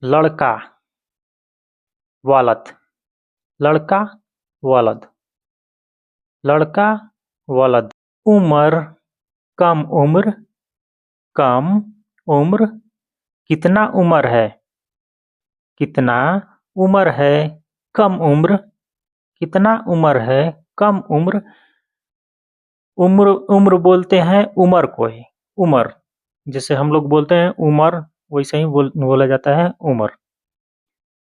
लड़का वलद, लड़का वलद, लड़का वलद। उम्र कम उम्र, कम उम्र। कितना उम्र है, कितना उम्र है, कम उम्र। कितना उम्र है, कम उम्र। उम्र उम्र बोलते हैं उम्र को ही, उम्र। जैसे हम लोग बोलते हैं उम्र, वैसे ही बोला जाता है उम्र।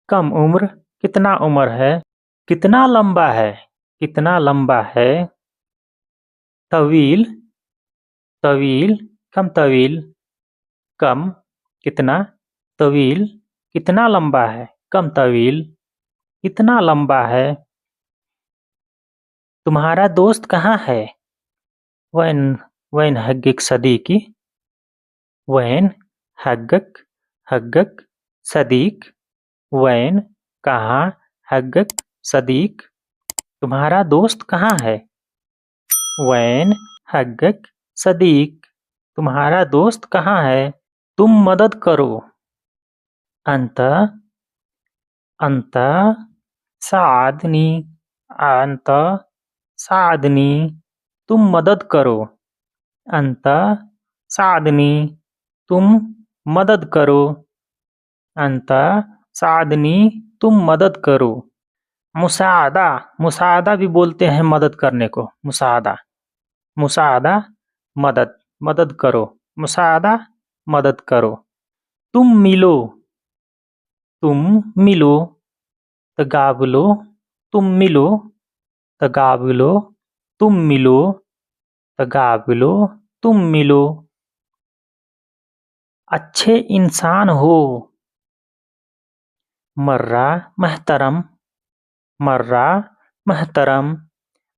कम उम्र। कितना उम्र है, कितना लंबा है, कितना लंबा है। तवील, तवील, कम तवील, कम। कितना तवील, कितना लंबा है, कम तवील, कितना लंबा है। तुम्हारा दोस्त कहाँ है, वैन वैन हग्गिक सदीकी, वैन हग्गक हग्गक सदीक, वैन कहाँ, हग्गक सदीक। तुम्हारा दोस्त कहाँ है, वैन हग्गक सदीक, तुम्हारा दोस्त कहाँ है। तुम मदद करो, अंत अंत सादनी, अंत सादनी, तुम मदद करो। अंत सादनी, तुम मदद करो। अंत सादनी, तुम मदद करो। मुसादा, मुसादा भी बोलते हैं मदद करने को, मुसादा, मुसादा मदद, मदद करो। मुसादा मदद करो। तुम मिलो, तुम मिलो। तगावलो, तुम मिलो। तगावलो, तुम मिलो। तगावलो, तुम मिलो। अच्छे इंसान हो, मर्रा महतरम, मर्रा महतरम।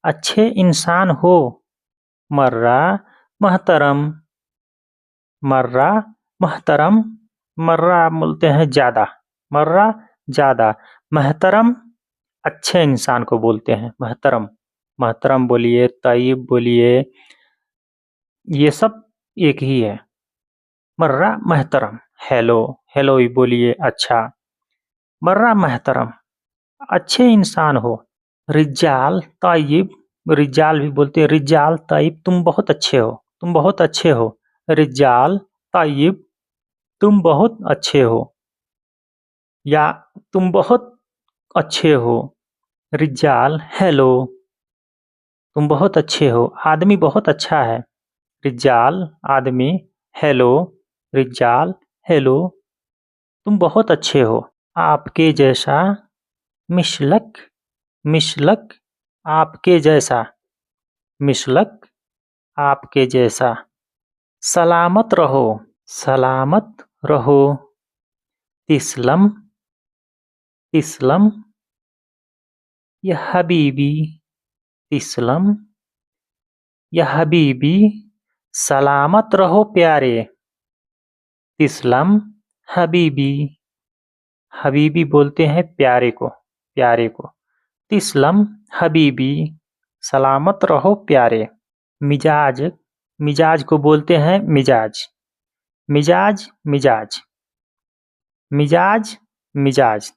अच्छे इंसान हो, मर्रा महतरम, मर्रा महतरम। मर्रा बोलते हैं ज़्यादा, मर्रा ज़्यादा। महतरम अच्छे इंसान को बोलते हैं महतरम। महतरम बोलिए, तय्यब बोलिए, ये सब एक ही है। मर्रा महतरम, हेलो, हेलो ही बोलिए, अच्छा। मर्रा महतरम, अच्छे इंसान हो। रिजाल तय्यब, रिजाल भी बोलते हैं, रिजाल तय्यब, तुम बहुत अच्छे हो, तुम बहुत अच्छे हो। रिजाल तय्यब, तुम बहुत अच्छे हो, या तुम बहुत अच्छे हो। रिजाल हेलो, तुम बहुत अच्छे हो, आदमी बहुत अच्छा है। रिजाल आदमी, हेलो, रिजाल हेलो, तुम बहुत अच्छे हो। आपके जैसा, मिशलक, मिशलक, आपके जैसा। मिशलक, आपके जैसा। सलामत रहो, सलामत रहो। तिस्लम, तिस्लम, या हबीबी, तिस्लम, या हबीबी, सलामत रहो प्यारे। तिस्लम हबीबी, हबीबी बोलते हैं प्यारे को, प्यारे को। तिस्लम हबीबी, सलामत रहो प्यारे। मिजाज, मिजाज को बोलते हैं मिजाज। मिजाज, मिजाज, मिजाज, मिजाज।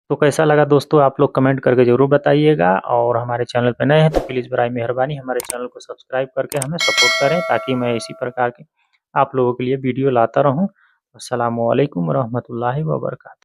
तो कैसा लगा दोस्तों, आप लोग कमेंट करके ज़रूर बताइएगा, और हमारे चैनल पर नए हैं तो प्लीज़ बराए मेहरबानी हमारे चैनल को सब्सक्राइब करके हमें सपोर्ट करें, ताकि मैं इसी प्रकार के आप लोगों के लिए वीडियो लाता रहूं। अस्सलामु अलैकुम रहमतुल्लाहि व बरकातहू।